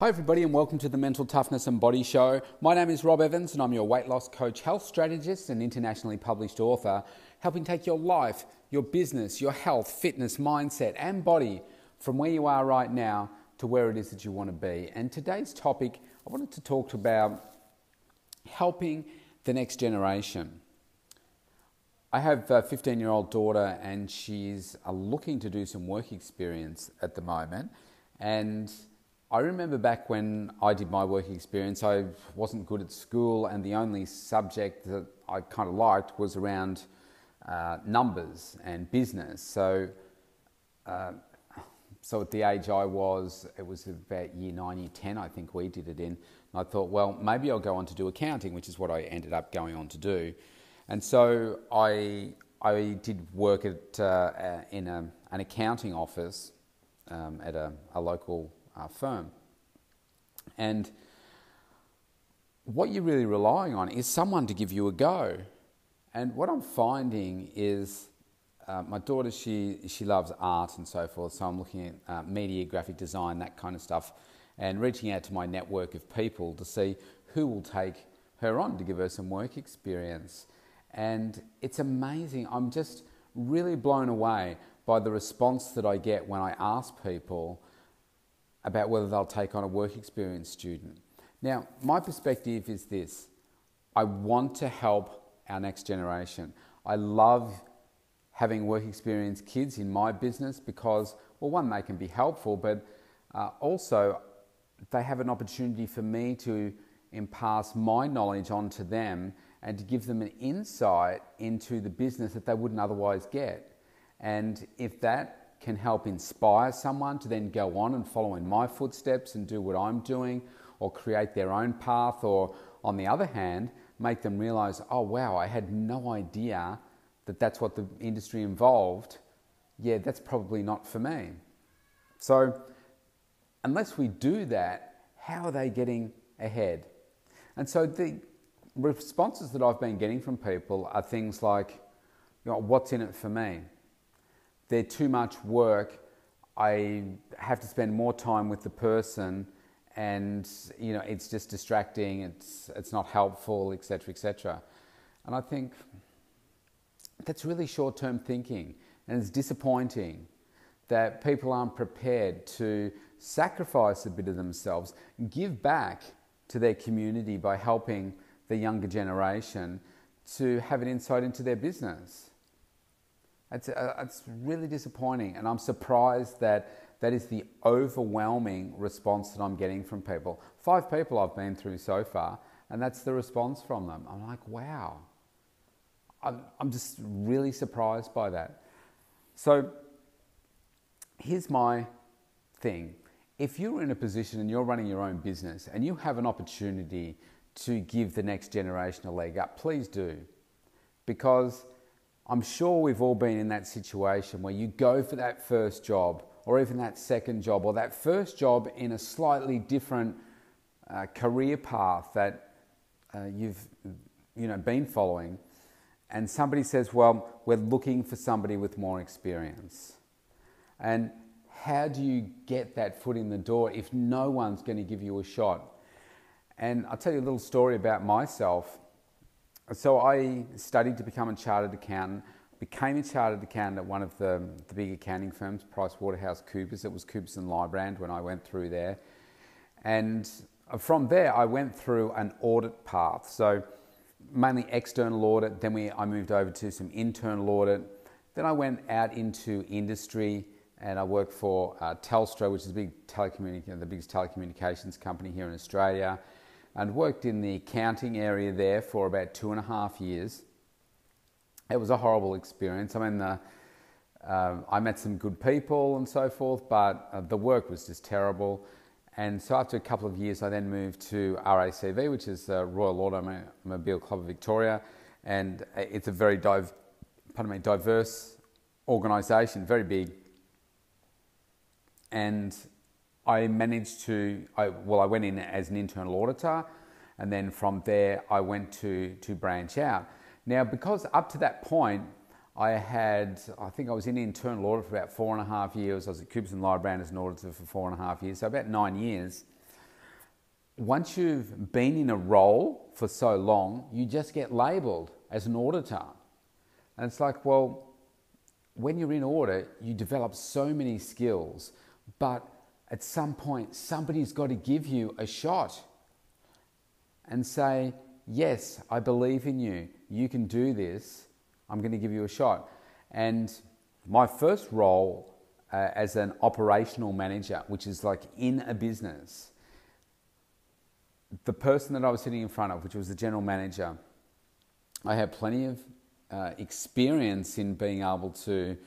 Hi everybody and welcome to the Mental Toughness and Body Show. My name is Rob Evans and I'm your weight loss coach, health strategist and internationally published author, helping take your life, your business, your health, fitness, mindset and body from where you are right now to where it is that you want to be. And today's topic, I wanted to talk about helping the next generation. I have a 15-year-old daughter and she's looking to do some work experience at the moment. And I remember back when I did my work experience, I wasn't good at school and the only subject that I kind of liked was around numbers and business. So at the age I was, it was about year 9, year 10, I think we did it in. And I thought, well, maybe I'll go on to do accounting, which is what I ended up going on to do. And so I did work at in an accounting office at a local firm. And what you're really relying on is someone to give you a go. And what I'm finding is my daughter, she loves art and so forth, so I'm looking at media, graphic design, that kind of stuff, and reaching out to my network of people to see who will take her on to give her some work experience. And it's amazing. I'm just really blown away by the response that I get when I ask people about whether they'll take on a work experience student. Now, my perspective is this. I want to help our next generation. I love having work experience kids in my business because, well, one, they can be helpful, but also they have an opportunity for me to impart my knowledge onto them and to give them an insight into the business that they wouldn't otherwise get. And if that can help inspire someone to then go on and follow in my footsteps and do what I'm doing, or create their own path, or on the other hand, make them realize, oh wow, I had no idea that that's what the industry involved. Yeah, that's probably not for me. So unless we do that, how are they getting ahead? And so the responses that I've been getting from people are things like, what's in it for me? They're too much work. I have to spend more time with the person, and it's just distracting. It's not helpful, etc., etc. And I think that's really short-term thinking, and it's disappointing that people aren't prepared to sacrifice a bit of themselves, give back to their community by helping the younger generation to have an insight into their business. It's really disappointing, and I'm surprised that is the overwhelming response that I'm getting from people. 5 people I've been through so far, and that's the response from them. I'm like, wow. I'm just really surprised by that. So here's my thing. If you're in a position and you're running your own business and you have an opportunity to give the next generation a leg up, please do. Because I'm sure we've all been in that situation where you go for that first job, or even that second job, or that first job in a slightly different career path that you've been following, and somebody says, well, we're looking for somebody with more experience. And how do you get that foot in the door if no one's going to give you a shot? And I'll tell you a little story about myself. So I studied to become a chartered accountant, became a chartered accountant at one of the big accounting firms, PricewaterhouseCoopers. It was Coopers & Lybrand when I went through there. And from there, I went through an audit path. So mainly external audit, then I moved over to some internal audit. Then I went out into industry and I worked for Telstra, which is the biggest telecommunications company here in Australia, and worked in the accounting area there for about 2.5 years. It was a horrible experience. I mean, I met some good people and so forth, but the work was just terrible. And so after a couple of years, I then moved to RACV, which is Royal Automobile Club of Victoria, and it's a very diverse organisation, very big. And I managed to, I went in as an internal auditor, and then from there I went to branch out. Now, because up to that point, I think I was in internal audit for about 4.5 years. I was at Coopers & Lybrand as an auditor for 4.5 years, so about 9 years. once you've been in a role for so long, you just get labelled as an auditor. And it's like, well, when you're in audit, you develop so many skills, but at some point, somebody's got to give you a shot and say, yes, I believe in you. You can do this. I'm going to give you a shot. And my first role as an operational manager, which is like in a business, the person that I was sitting in front of, which was the general manager, I had plenty of experience in being able to,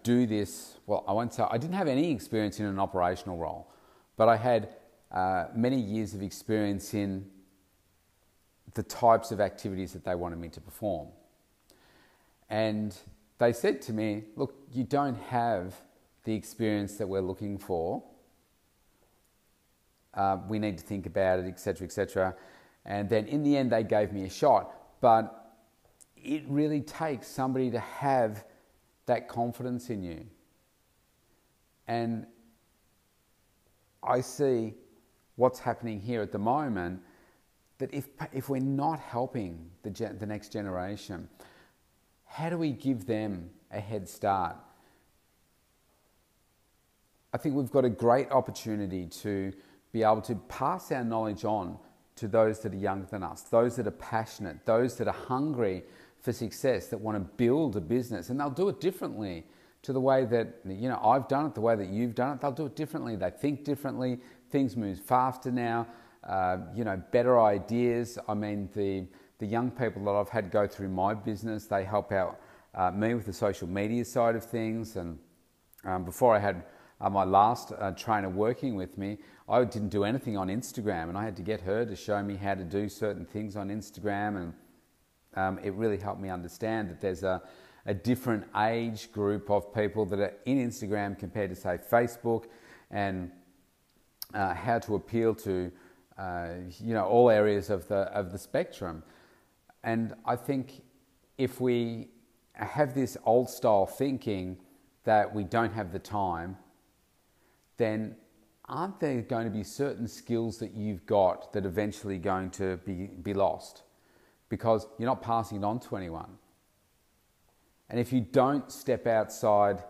do this. Well, I won't say I didn't have any experience in an operational role, but I had many years of experience in the types of activities that they wanted me to perform. And they said to me, look, you don't have the experience that we're looking for. We need to think about it, etc., etc. And then in the end, they gave me a shot. But it really takes somebody to have that confidence in you. And I see what's happening here at the moment, that if we're not helping the next generation, how do we give them a head start? I think we've got a great opportunity to be able to pass our knowledge on to those that are younger than us, those that are passionate, those that are hungry for success, that want to build a business. And they'll do it differently to the way that, I've done it, the way that you've done it. They'll do it differently. They think differently. Things move faster now. Better ideas. I mean, the young people that I've had go through my business, they help out me with the social media side of things. And before I had my last trainer working with me, I didn't do anything on Instagram, and I had to get her to show me how to do certain things on Instagram. And it really helped me understand that there's a different age group of people that are in Instagram compared to, say, Facebook, and how to appeal to all areas of the spectrum. And I think if we have this old style thinking that we don't have the time, then aren't there going to be certain skills that you've got that eventually going to be lost because you're not passing it on to anyone? And if you don't step outside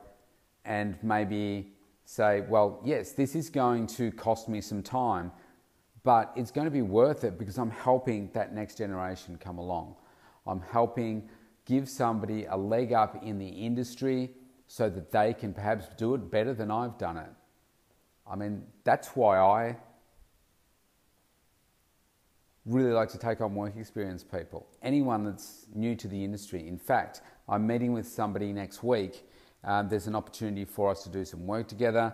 and maybe say, well, yes, this is going to cost me some time, but it's going to be worth it because I'm helping that next generation come along. I'm helping give somebody a leg up in the industry so that they can perhaps do it better than I've done it. I mean, that's why I really like to take on work experience people. Anyone that's new to the industry. In fact, I'm meeting with somebody next week. There's an opportunity for us to do some work together.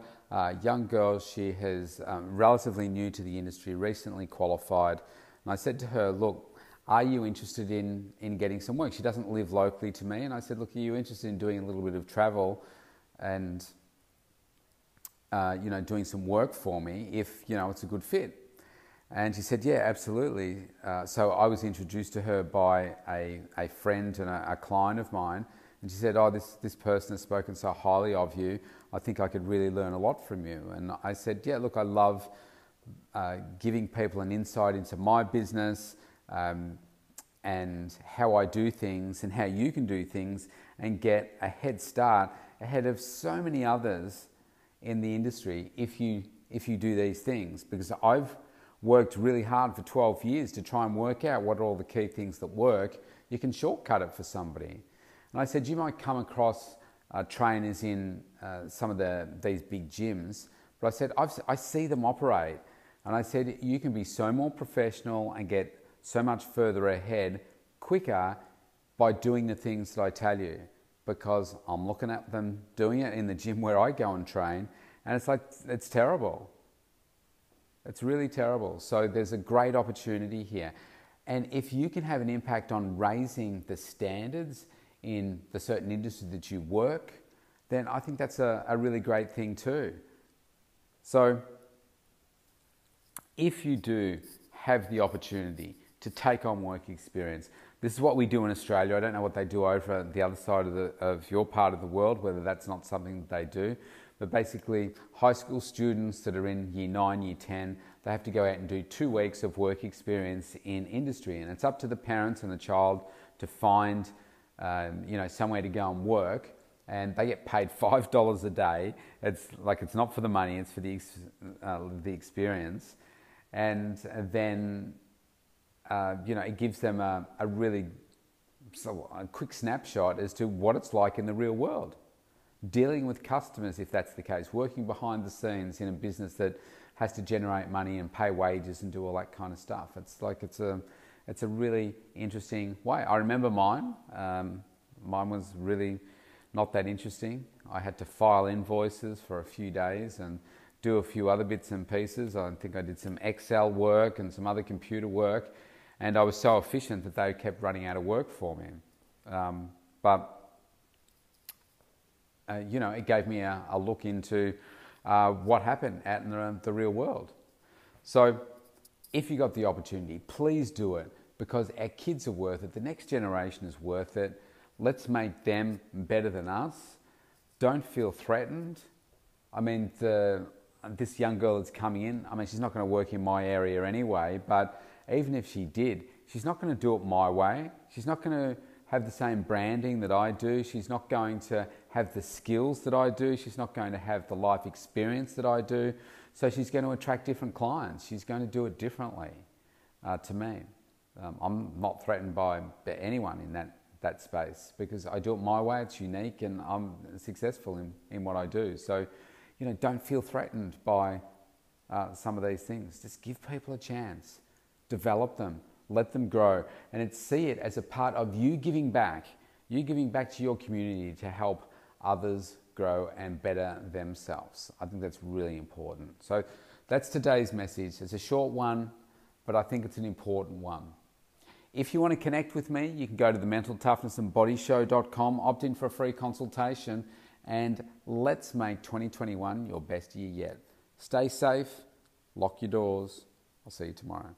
Young girl, she is relatively new to the industry, recently qualified. And I said to her, look, are you interested in getting some work? She doesn't live locally to me. And I said, look, are you interested in doing a little bit of travel and doing some work for me if, it's a good fit? And she said, yeah, absolutely. So I was introduced to her by a friend and a client of mine. And she said, this person has spoken so highly of you. I think I could really learn a lot from you. And I said, yeah, look, I love giving people an insight into my business and how I do things and how you can do things and get a head start ahead of so many others in the industry if you do these things. Because I've worked really hard for 12 years to try and work out what are all the key things that work. You can shortcut it for somebody. And I said, you might come across trainers in some of these big gyms, but I said, I see them operate. And I said, you can be so more professional and get so much further ahead quicker by doing the things that I tell you, because I'm looking at them doing it in the gym where I go and train, and it's like, it's terrible. It's really terrible. So there's a great opportunity here. And if you can have an impact on raising the standards in the certain industry that you work, then I think that's a really great thing too. So if you do have the opportunity to take on work experience, this is what we do in Australia. I don't know what they do over the other side of your part of the world, whether that's not something that they do. But basically, high school students that are in year 9, year 10, they have to go out and do 2 weeks of work experience in industry. And it's up to the parents and the child to find somewhere to go and work. And they get paid $5 a day. It's not for the money, it's for the experience. And then, it gives them a quick snapshot as to what it's like in the real world. Dealing with customers, if that's the case, working behind the scenes in a business that has to generate money and pay wages and do all that kind of stuff. It's a really interesting way. I remember mine. Mine was really not that interesting. I had to file invoices for a few days and do a few other bits and pieces. I think I did some Excel work and some other computer work, and I was so efficient that they kept running out of work for me. It gave me a look into what happened out in the real world. So if you got the opportunity, please do it, because our kids are worth it. The next generation is worth it. Let's make them better than us. Don't feel threatened. I mean, this young girl that's coming in, she's not going to work in my area anyway, but even if she did, she's not going to do it my way. She's not going to have the same branding that I do. She's not going to have the skills that I do. She's not going to have the life experience that I do. So she's going to attract different clients. She's going to do it differently to me. I'm not threatened by anyone in that space, because I do it my way. It's unique, and I'm successful in what I do. So, don't feel threatened by some of these things. Just give people a chance, develop them, let them grow, and see it as a part of you giving back to your community to help others grow and better themselves. I think that's really important. So that's today's message. It's a short one, but I think it's an important one. If you want to connect with me, you can go to the mentaltoughnessandbodyshow.com, opt in for a free consultation, and let's make 2021 your best year yet. Stay safe, lock your doors. I'll see you tomorrow.